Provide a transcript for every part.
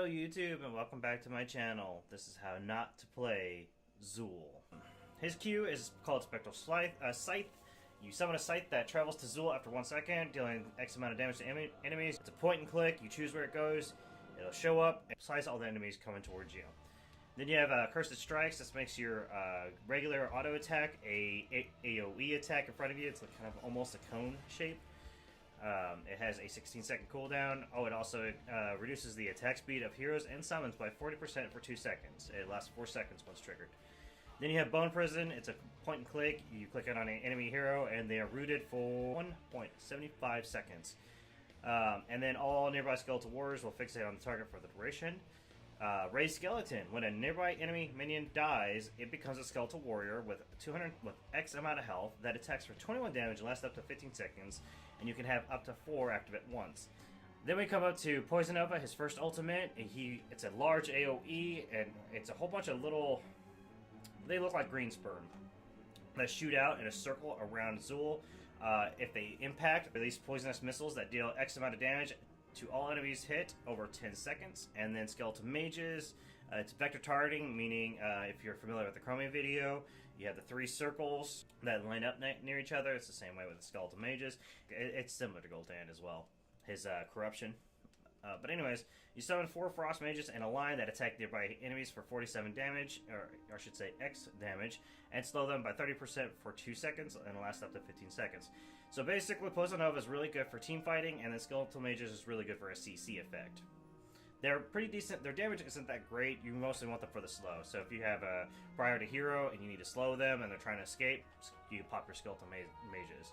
Hello YouTube and welcome back to my channel. This is how not to play Xul. His Q is called Spectral Scythe. You summon a scythe that travels to Xul after 1 second, dealing X amount of damage to enemies. It's a point and click, you choose where it goes, it'll show up, and slice all the enemies coming towards you. Then you have Cursed Strikes. This makes your regular auto attack a AoE attack in front of you. It's like kind of almost a cone shape. It has a 16-second cooldown. Oh, it also reduces the attack speed of heroes and summons by 40% for 2 seconds. It lasts 4 seconds once triggered. Then you have Bone Prison. It's a point and click. You click it on an enemy hero, and they are rooted for 1.75 seconds. And then all nearby skeletal warriors will fixate on the target for the duration. Raised Skeleton. When a nearby enemy minion dies, it becomes a skeletal warrior with X amount of health that attacks for 21 damage and lasts up to 15 seconds, and you can have up to 4 active at once. Then we come up to Poison Nova, his first ultimate. It's a large AoE, and it's a whole bunch of little... They look like green sperm that shoot out in a circle around Xul. If they impact, release poisonous missiles that deal X amount of damage to all enemies hit over 10 seconds. And then Skeletal Mages, it's vector targeting, meaning if you're familiar with the Chromium video, you have the 3 circles that line up near each other. It's the same way with the Skeletal Mages. It's similar to Gul'dan as well, his Corruption. But anyways, you summon 4 Frost Mages in a line that attack nearby enemies for 47 damage, or I should say X damage, and slow them by 30% for 2 seconds, and last up to 15 seconds. So basically, Poison Nova is really good for team fighting, and then Skeletal Mages is really good for a CC effect. They're pretty decent. Their damage isn't that great. You mostly want them for the slow. So if you have a priority hero and you need to slow them and they're trying to escape, you pop your Skeletal Mages.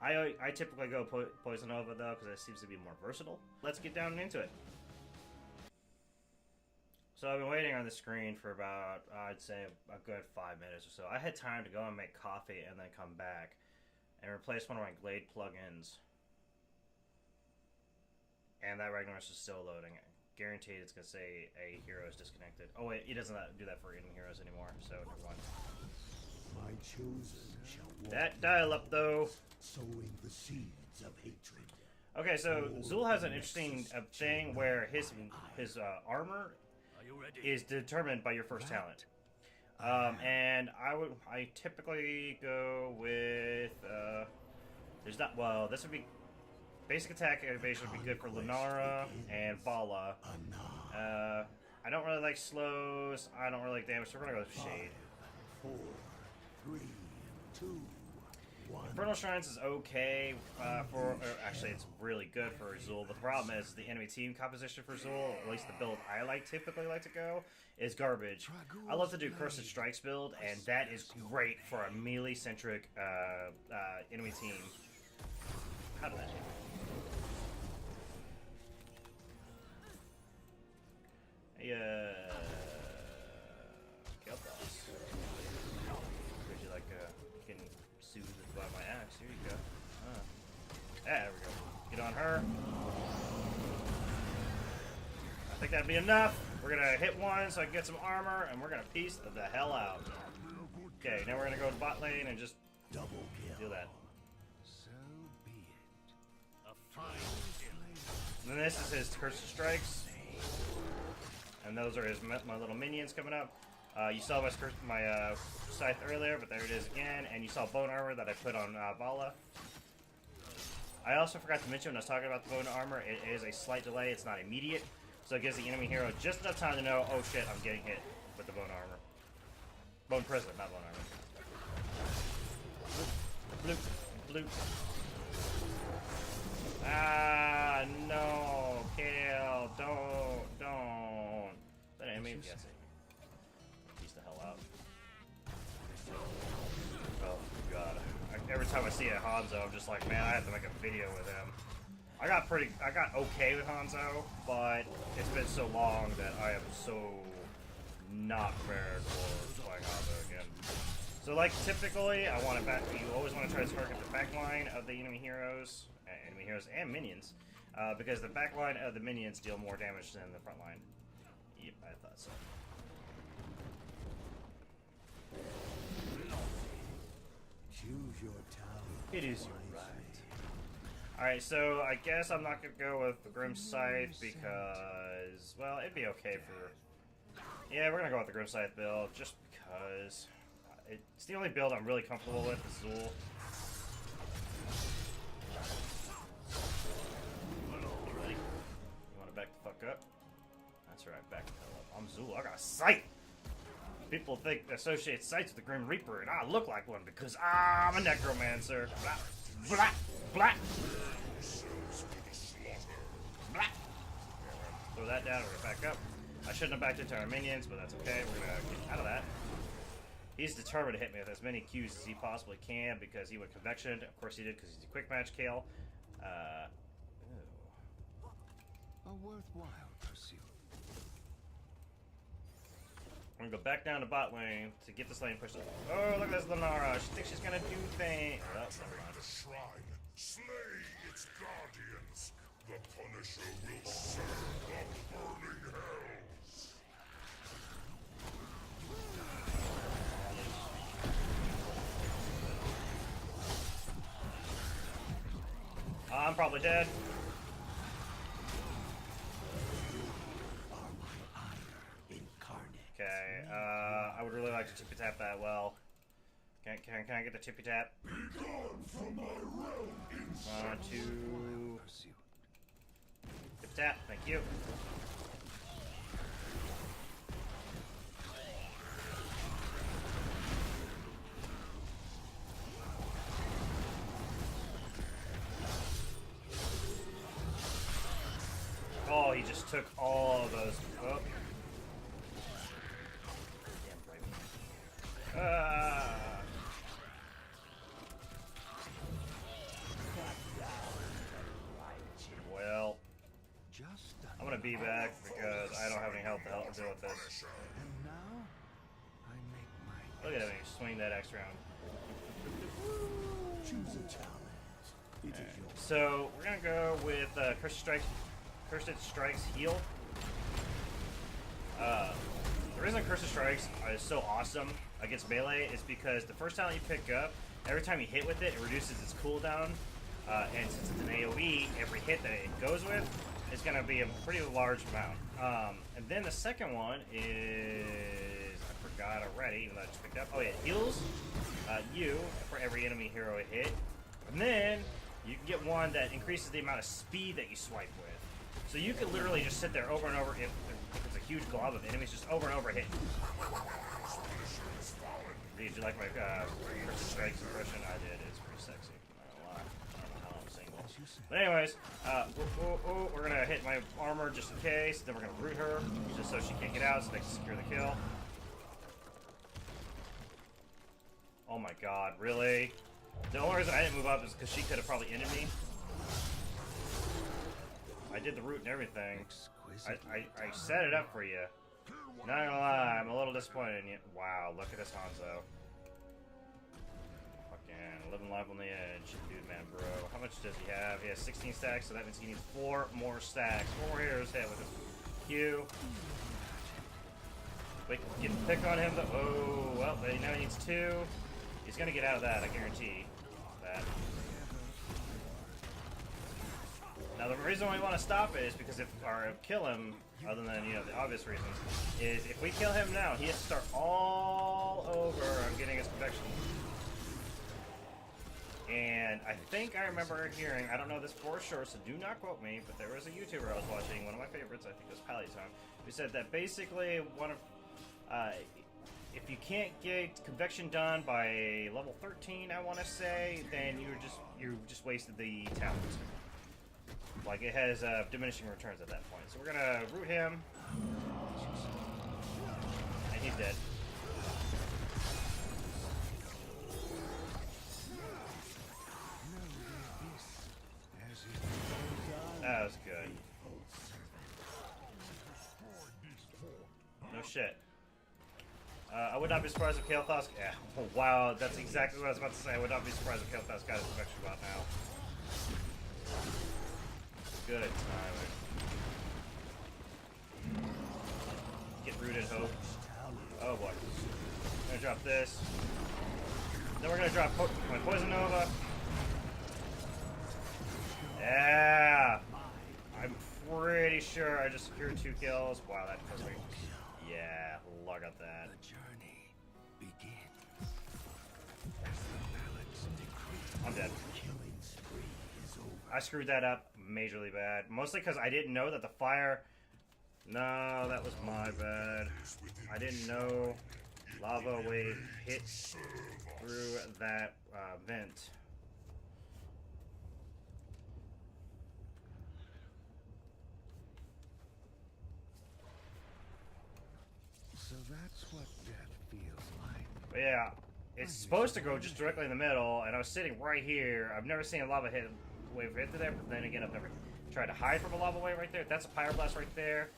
I typically go Poison Nova, though, because it seems to be more versatile. Let's get down and into it. So I've been waiting on the screen for about, I'd say, a good 5 minutes or so. I had time to go and make coffee and then come back and replace one of my Glade plugins. And that Ragnaros is still loading. Guaranteed it's going to say a hero is disconnected. Oh wait, it doesn't do that for enemy heroes anymore, so never mind. My chosen shall walk that dial-up, though. Sowing the seeds of hatred. Okay, so Xul has an interesting thing where his armor is determined by your first talent. And I typically go with this would be basic attack evasion would be good for Lunara and Vala. I don't really like slows. I don't really like damage, so we're gonna go with Shade. 4, 3, 2, 1. Infernal Shrines is okay actually it's really good for Xul, but the problem is the enemy team composition for Xul, at least the build I typically like to go, is garbage. I love to do Cursed Strikes build, and that is great for a melee-centric enemy team. How did that hit? Hey, Kel'Thas. Would you like getting soothed by my axe? Here you go. There we go. Get on her. I think that'd be enough. We're gonna hit one so I can get some armor, and we're gonna piece the hell out. Okay, now we're gonna go to bot lane and just double kill. Do that. So be it. A fine killing. And then this is his Cursed Strikes. And those are my little minions coming up. You saw my scythe earlier, but there it is again. And you saw bone armor that I put on Vala. I also forgot to mention when I was talking about the bone armor, it is a slight delay. It's not immediate. So it gives the enemy hero just enough time to know, oh shit, I'm getting hit with the bone armor. Bone prison, not bone armor. Bloop, bloop. Ah, no, kill, don't. That enemy, yes, piece the hell out. Oh god. Every time I see a Hanzo, I'm just like, man, I have to make a video with him. I got okay with Hanzo, but it's been so long that I am so not prepared for playing Hanzo again. So like typically, you always want to try to target the back line of the enemy heroes and minions, because the back line of the minions deal more damage than the front line. Yep, I thought so. Choose your tower. It is your right. Alright, so I guess I'm not gonna go with the Grim Scythe because, well, it'd be okay for... Yeah, we're gonna go with the Grim Scythe build just because it's the only build I'm really comfortable with, is Xul. You wanna back the fuck up? That's right, back the hell up. I'm Xul, I got a Scythe! People associate Scythes with the Grim Reaper, and I look like one because I'm a Necromancer. Blah, blah, blah. Blah. Throw that down, we're gonna back up. I shouldn't have backed into our minions, but that's okay. We're gonna get out of that. He's determined to hit me with as many Qs as he possibly can because he went Convection. Of course he did because he's a quick match Kale. A worthwhile pursuit. I'm gonna go back down to bot lane to get this lane pushed up. Oh, look at this Lenara. She thinks she's gonna do things. Oh, never mind. The shrine, slay its guardians. The Punisher will serve the burning hells. I'm probably dead. Okay, I would really like to tippy tap that well. Can I get the tippy tap? One, two. Tippy tap, thank you. Oh, he just took all of those. Oh. Well, I'm gonna be back because I don't have any health to help deal with this. And now, I make my Look at him, swing that X round. choose a talent. It is yours. So we're gonna go with Cursed Strikes heal. The reason Cursed Strikes is so awesome against melee is because the first talent you pick up, every time you hit with it, it reduces its cooldown. And since it's an AoE, every hit that it goes with is going to be a pretty large amount. And then the second one is, I forgot already, even though I just picked up. Oh yeah, it heals you for every enemy hero it hit. And then you can get one that increases the amount of speed that you swipe with. So you could literally just sit there over and over if it's a huge glob of enemies, just over and over hitting. Did you like my Cursed Strikes impression? I did. It's pretty sexy. I don't lie. I don't know how I'm single. But anyways, we're gonna hit my armor just in case. Then we're gonna root her just so she can't get out, so they can secure the kill. Oh my god, really? The only reason I didn't move up is because she could have probably ended me. I did the root and everything. I set it up for you. Not gonna lie, I'm a little disappointed in you. Wow, look at this Hanzo. Fucking living life on the edge. Dude, man, bro. How much does he have? He has 16 stacks, so that means he needs 4 more stacks. 4 more heroes hit with his Q. Wait, get the pick on him though. Oh, well, now he needs 2. He's gonna get out of that, I guarantee that. Now the reason we want to stop it is because or kill him, other than, you know, the obvious reasons, is if we kill him now, he has to start all over on getting his perfection. And I think I remember hearing, I don't know this for sure, so do not quote me, but there was a YouTuber I was watching, one of my favorites, I think it was Pallytime, who said that basically if you can't get convection done by level 13, I want to say, then you just wasted the talent. Like, it has diminishing returns at that point. So we're gonna root him. And he's dead. That was good. No shit. I would not be surprised if Kael'thas... Yeah. Oh, wow, that's exactly what I was about to say. I would not be surprised if Kael'thas got his perfection bot now. Good timing. Get rooted, hope. Oh boy. I'm gonna drop this. Then we're gonna drop my Poison Nova. Yeah! I'm pretty sure I just secured 2 kills. Wow, that kills me. Yeah, look at that. The journey begins. As the balance decreases, I'm dead. killing spree is over. I screwed that up majorly bad. Mostly because I didn't know that the fire... No, that was my bad. I didn't know lava wave hit through that vent. So that's what death feels like. But yeah, it's supposed to go just directly in the middle, and I was sitting right here. I've never seen a lava wave hit through there, but then again, I've never tried to hide from a lava wave right there. That's a pyroblast right there.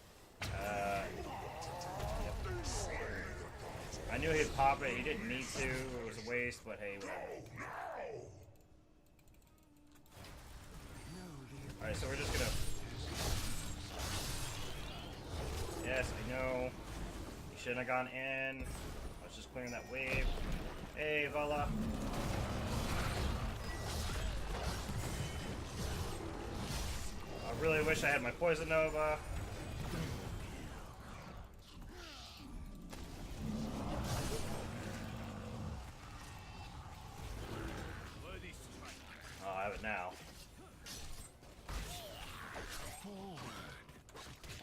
I knew he'd pop it. He didn't need to. It was a waste, but hey, whatever. Alright, so we're just gonna... Yes, I know. You shouldn't have gone in. I was just clearing that wave. Hey, Vala. I really wish I had my Poison Nova. Oh, I have it now.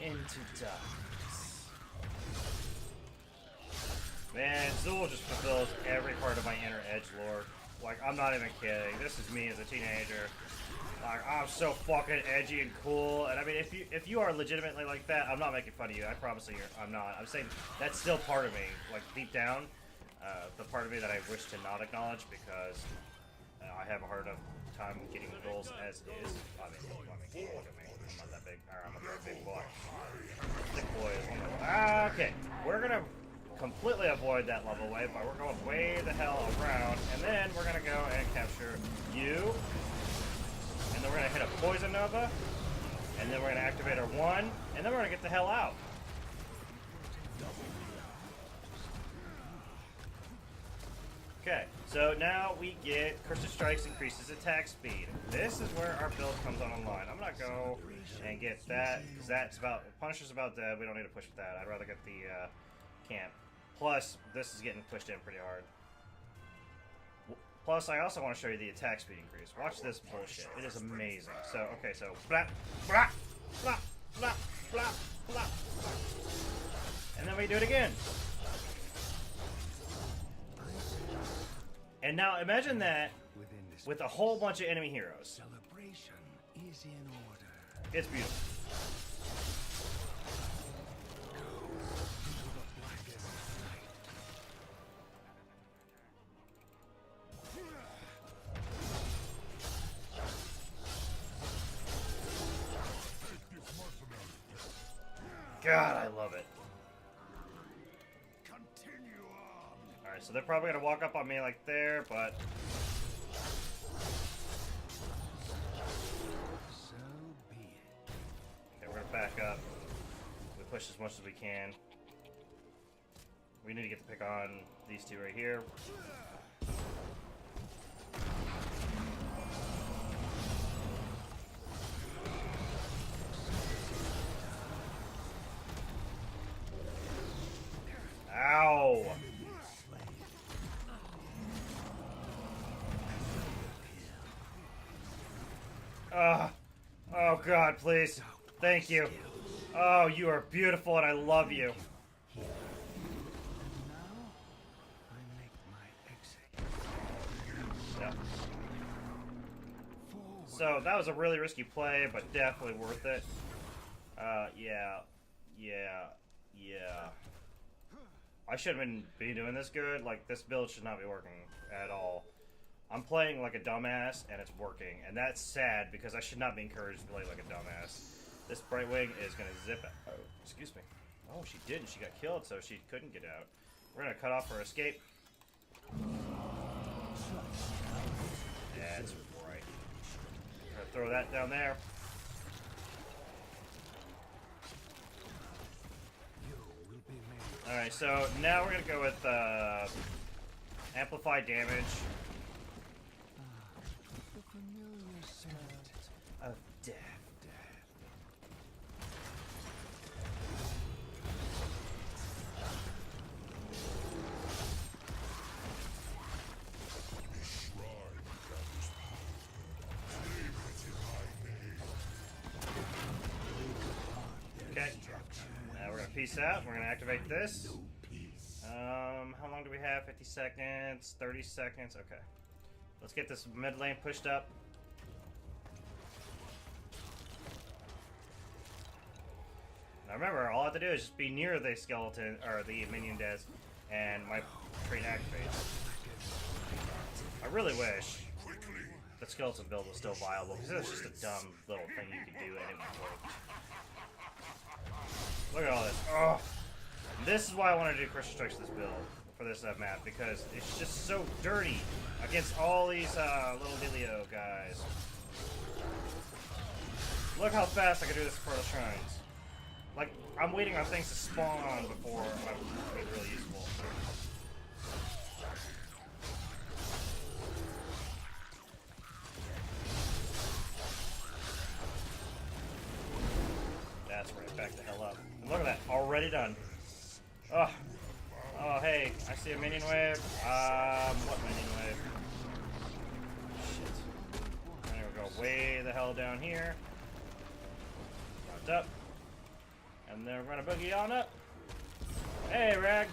Into darkness. Man, Xul just fulfills every part of my inner edgelord. Like, I'm not even kidding. This is me as a teenager. Like, I'm so fucking edgy and cool. And I mean, if you are legitimately like that, I'm not making fun of you. I promise you, I'm not. I'm saying that's still part of me. Like, deep down, the part of me that I wish to not acknowledge because I have a hard enough time getting goals as is. I mean, look at me. I'm not that big. I'm a very big boy. Big boy is one of... Okay, we're gonna completely avoid that level wave, but we're going way the hell around, and then we're gonna go and capture you, and then we're gonna hit a Poison Nova, and then we're gonna activate our 1, and then we're gonna get the hell out. Okay, so now we get Cursed Strikes increases attack speed. This is where our build comes on online. I'm gonna go and get that, because that's about... Punisher's about dead, we don't need to push with that. I'd rather get the camp. Plus, this is getting pushed in pretty hard. Plus, I also want to show you the attack speed increase. Watch this bullshit. It is amazing. So, okay, so... Blah, blah, blah, blah, blah, blah. And then we do it again. And now imagine that with a whole bunch of enemy heroes. Celebration is in order. It's beautiful. Into the blackest night. God, I love it. Continue on. Alright, so they're probably gonna walk up on me like there, but... So be it. Okay, we're gonna back up. We push as much as we can. We need to get the pick on these two right here. Ow! Oh God, please. Thank you. Oh, you are beautiful and I love you. And now I make my exit. Yeah. Forward. So that was a really risky play, but definitely worth it. Yeah. I shouldn't be doing this good. Like, this build should not be working at all. I'm playing like a dumbass, and it's working. And that's sad, because I should not be encouraged to play like a dumbass. This Brightwing is going to zip out. Oh, excuse me. Oh, she didn't. She got killed, so she couldn't get out. We're going to cut off her escape. That's right. We're going to throw that down there. You will be made. Alright, so now we're going to go with amplified damage. The familiar scent. Of Okay. We're gonna peace out. We're gonna activate this. How long do we have? 50 seconds, 30 seconds. Okay. Let's get this mid lane pushed up. Now remember, all I have to do is just be near the skeleton or the minion desk, and my trait activates. I really wish the skeleton build was still viable, because it's just a dumb little thing you could do and it worked. Look at all this. Oh, this is why I want to do Crystal Strikes this build for this map, because it's just so dirty against all these little Delio guys. Look how fast I can do this for the shrines. Like, I'm waiting on things to spawn before I'm being really useful. That's right, back the hell up. And look at that, already done. Oh, oh, hey, I see a minion wave. What minion wave? Shit. And we'll go way the hell down here. Dropped up. And then we're gonna boogie on up. Hey, Rag.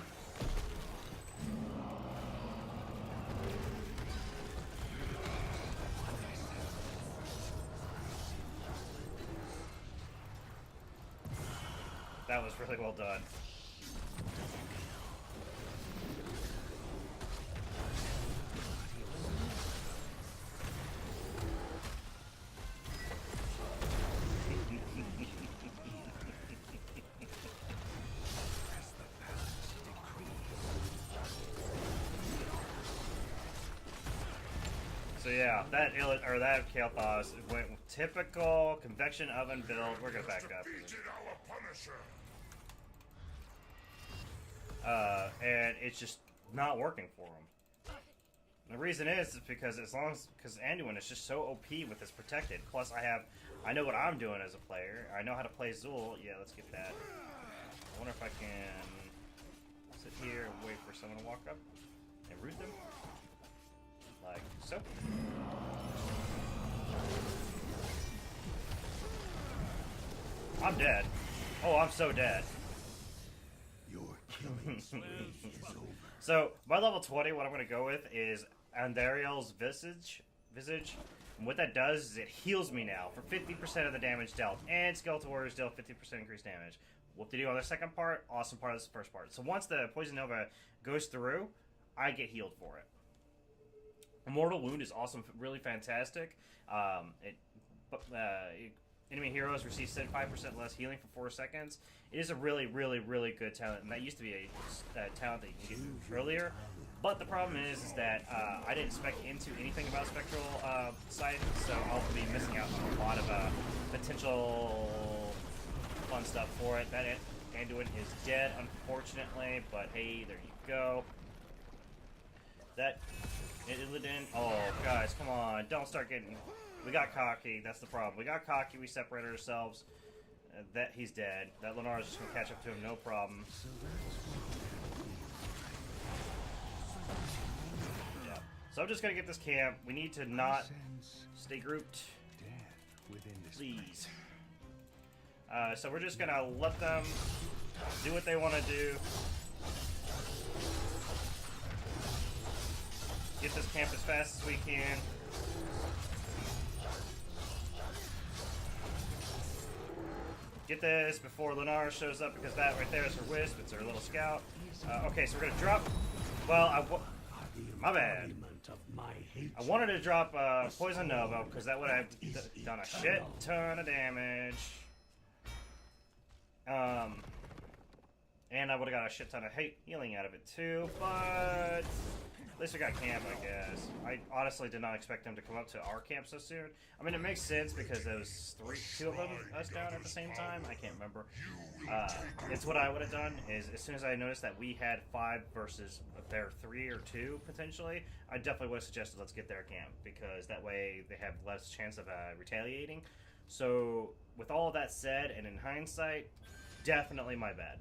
That was really well done. So yeah, that Kael'thas went with typical convection oven build. We're gonna back up. And it's just not working for him. And the reason is because because Anduin is just so OP with his protected. Plus, I know what I'm doing as a player. I know how to play Xul. Yeah, let's get that. I wonder if I can sit here and wait for someone to walk up and root them. Like so. I'm dead. Oh, I'm so dead. Your killing spree is over. So, my level 20, what I'm going to go with is Andariel's Visage. And what that does is it heals me now for 50% of the damage dealt. And Skeletal Warriors deal 50% increased damage. What to do on the second part, awesome part of this first part. So once the Poison Nova goes through, I get healed for it. Immortal Wound is awesome, really fantastic. Enemy heroes receive 5% less healing for 4 seconds. It is a really, really, really good talent, and that used to be a talent that you can get earlier. But the problem is that I didn't spec into anything about Spectral Sight, so I'll be missing out on a lot of potential fun stuff for it. That Anduin is dead, unfortunately, but hey, there you go. That Illidan. Oh, guys, come on. Don't start getting... We got cocky. That's the problem. We got cocky. We separated ourselves. That he's dead. That Lunar's just going to catch up to him. No problem. Yeah. So I'm just going to get this camp. We need to not stay grouped. Please. So we're just going to let them do what they want to do. Get this camp as fast as we can. Get this before Lunar shows up, because that right there is her Wisp. It's her little scout. Okay, so we're gonna drop. Well, my bad. I wanted to drop Poison Nova, because that would have done a shit ton of damage. And I would have got a shit ton of healing out of it too, but at least we got camp, I guess. I honestly did not expect them to come up to our camp so soon. I mean, it makes sense because there was two of them us down at the same time. I can't remember. It's what I would have done is as soon as I noticed that we had 5 versus their 3 or 2 potentially, I definitely would have suggested let's get their camp, because that way they have less chance of retaliating. So with all of that said, and in hindsight, definitely my bad.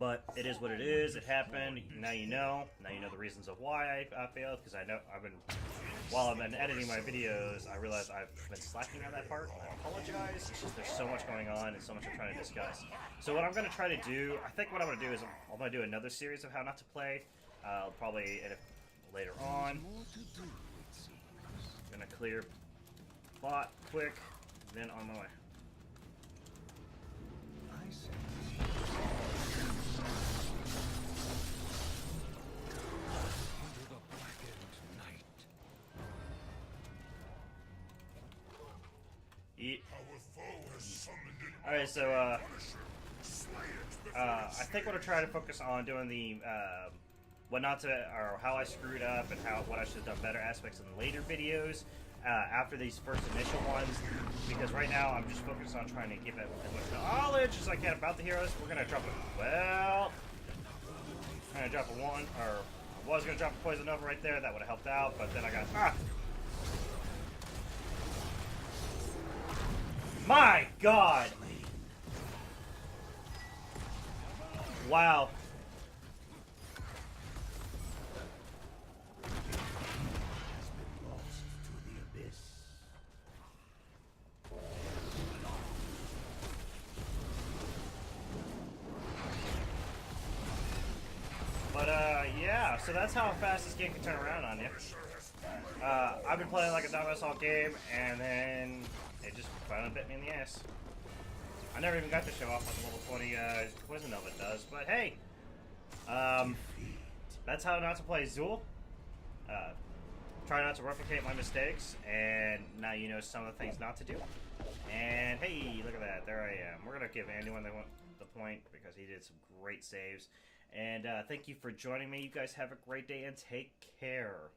But it is what it is. It happened. Now you know. Now you know the reasons of why I failed. Because I know while I've been editing my videos, I realized I've been slacking on that part. And I apologize. It's just there's so much going on and so much I'm trying to discuss. So what I'm going to try to do, I think what I'm going to do is I'm going to do another series of how not to play. Probably edit later on. Gonna clear bot quick, then on my way. I sense under the blackened night. Eat. Our foe has summoned an Alright, so Punisher. Slay it before I it's think we're gonna try to focus on doing the what not to, or how I screwed up and what I should have done better aspects in later videos after these first initial ones, because right now I'm just focused on trying to give it as much knowledge as I can about the heroes. We're gonna drop it. Well, I'm gonna drop a one, or I was gonna drop a poison over right there. That would have helped out, but then I got My God! Wow. Lost to the abyss. But yeah, so that's how fast this game can turn around on you. I've been playing like a dumb assault game, and then it just finally bit me in the ass. I never even got to show off what the level 20 Poison Nova does, but hey, that's how not to play Xul. Try not to replicate my mistakes, and now you know some of the things not to do. And hey, look at that, there I am. We're gonna give anyone that want the point because he did some great saves. And thank you for joining me. You guys have a great day and take care.